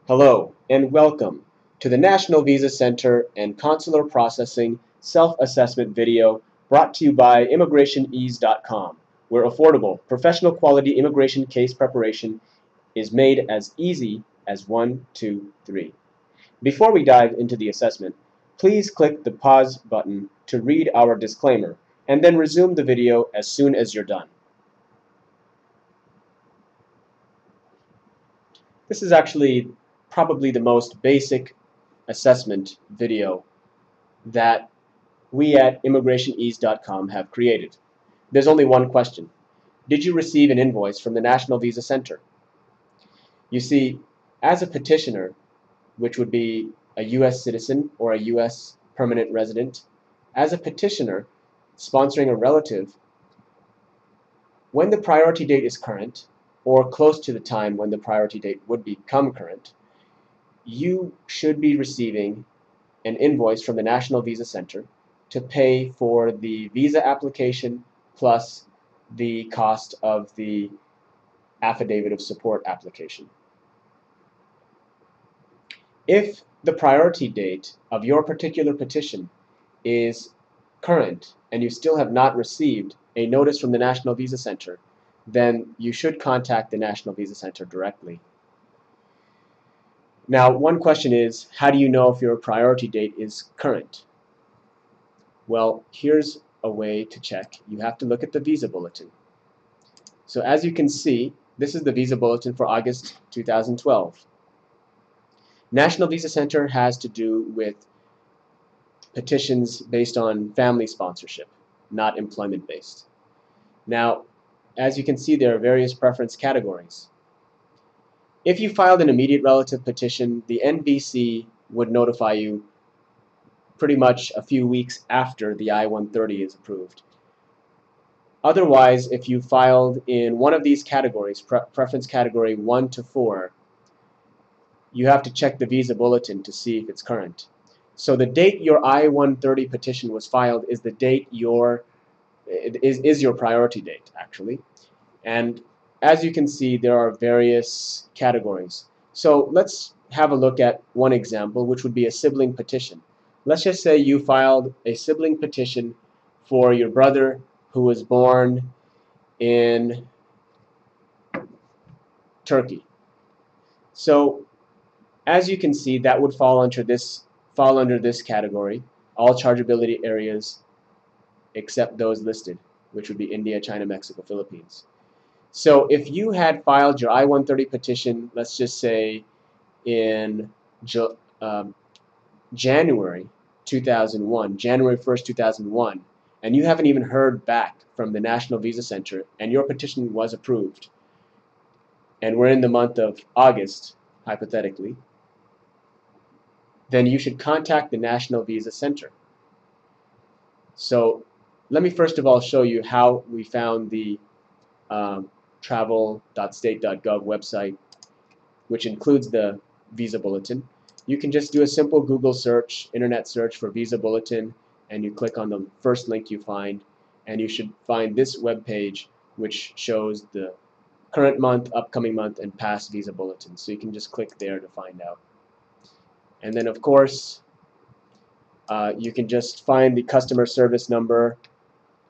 Hello and welcome to the National Visa Center and Consular Processing Self-Assessment video brought to you by ImmigrationEase.com, where affordable, professional quality immigration case preparation is made as easy as 1, 2, 3. Before we dive into the assessment, please click the pause button to read our disclaimer and then resume the video as soon as you're done. This is actually probably the most basic assessment video that we at ImmigrationEase.com have created. There's only one question. Did you receive an invoice from the National Visa Center? You see, as a petitioner, which would be a U.S. citizen or a U.S. permanent resident, as a petitioner sponsoring a relative, when the priority date is current, or close to the time when the priority date would become current, you should be receiving an invoice from the National Visa Center to pay for the visa application plus the cost of the affidavit of support application. If the priority date of your particular petition is current and you still have not received a notice from the National Visa Center, then you should contact the National Visa Center directly. Now, one question is, how do you know if your priority date is current? Well, here's a way to check. You have to look at the visa bulletin. So as you can see, this is the visa bulletin for August 2012. National Visa Center has to do with petitions based on family sponsorship, not employment-based. Now, as you can see, there are various preference categories. If you filed an immediate relative petition, the NVC would notify you pretty much a few weeks after the I-130 is approved. Otherwise, if you filed in one of these categories, preference category 1 to 4, you have to check the visa bulletin to see if it's current. So the date your I-130 petition was filed is the date is your priority date, actually. And as you can see, there are various categories. So let's have a look at one example, which would be a sibling petition. Let's just say you filed a sibling petition for your brother who was born in Turkey. So as you can see, that would fall under this category, all chargeability areas except those listed, which would be India, China, Mexico, Philippines. So if you had filed your I-130 petition, let's just say in January 2001, January 1st, 2001, and you haven't even heard back from the National Visa Center, and your petition was approved, and we're in the month of August, hypothetically, then you should contact the National Visa Center. So let me first of all show you how we found the travel.state.gov website, which includes the visa bulletin. You can just do a simple Google search, internet search for visa bulletin, and you click on the first link you find, and you should find this web page, which shows the current month, upcoming month, and past visa bulletins. So you can just click there to find out. And then, of course, you can just find the customer service number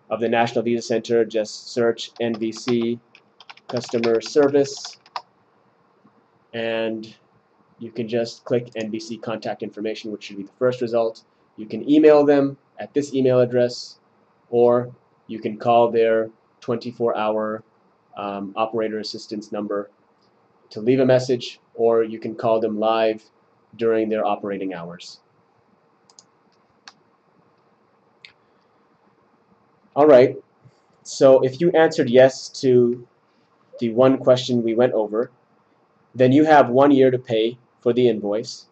of the National Visa Center. Just search NVC customer service, and you can just click NVC contact information, which should be the first result. You can email them at this email address, or you can call their 24-hour operator assistance number to leave a message, or you can call them live during their operating hours. Alright, so if you answered yes to the one question we went over, then you have 1 year to pay for the invoice,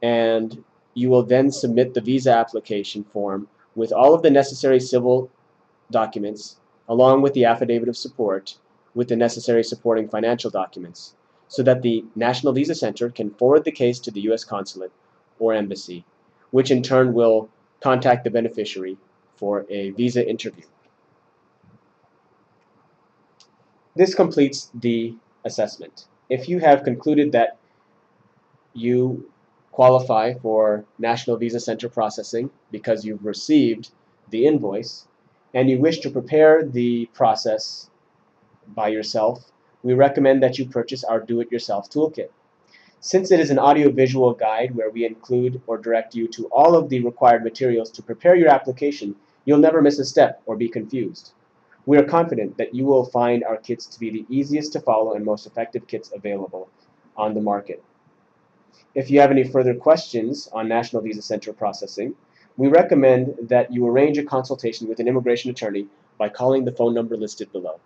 and you will then submit the visa application form with all of the necessary civil documents, along with the affidavit of support, with the necessary supporting financial documents, so that the National Visa Center can forward the case to the U.S. Consulate or Embassy, which in turn will contact the beneficiary for a visa interview. This completes the assessment. If you have concluded that you qualify for National Visa Center processing because you've received the invoice and you wish to prepare the process by yourself, we recommend that you purchase our Do-It-Yourself Toolkit. Since it is an audio-visual guide where we include or direct you to all of the required materials to prepare your application, you'll never miss a step or be confused. We are confident that you will find our kits to be the easiest to follow and most effective kits available on the market. If you have any further questions on National Visa Center processing, we recommend that you arrange a consultation with an immigration attorney by calling the phone number listed below.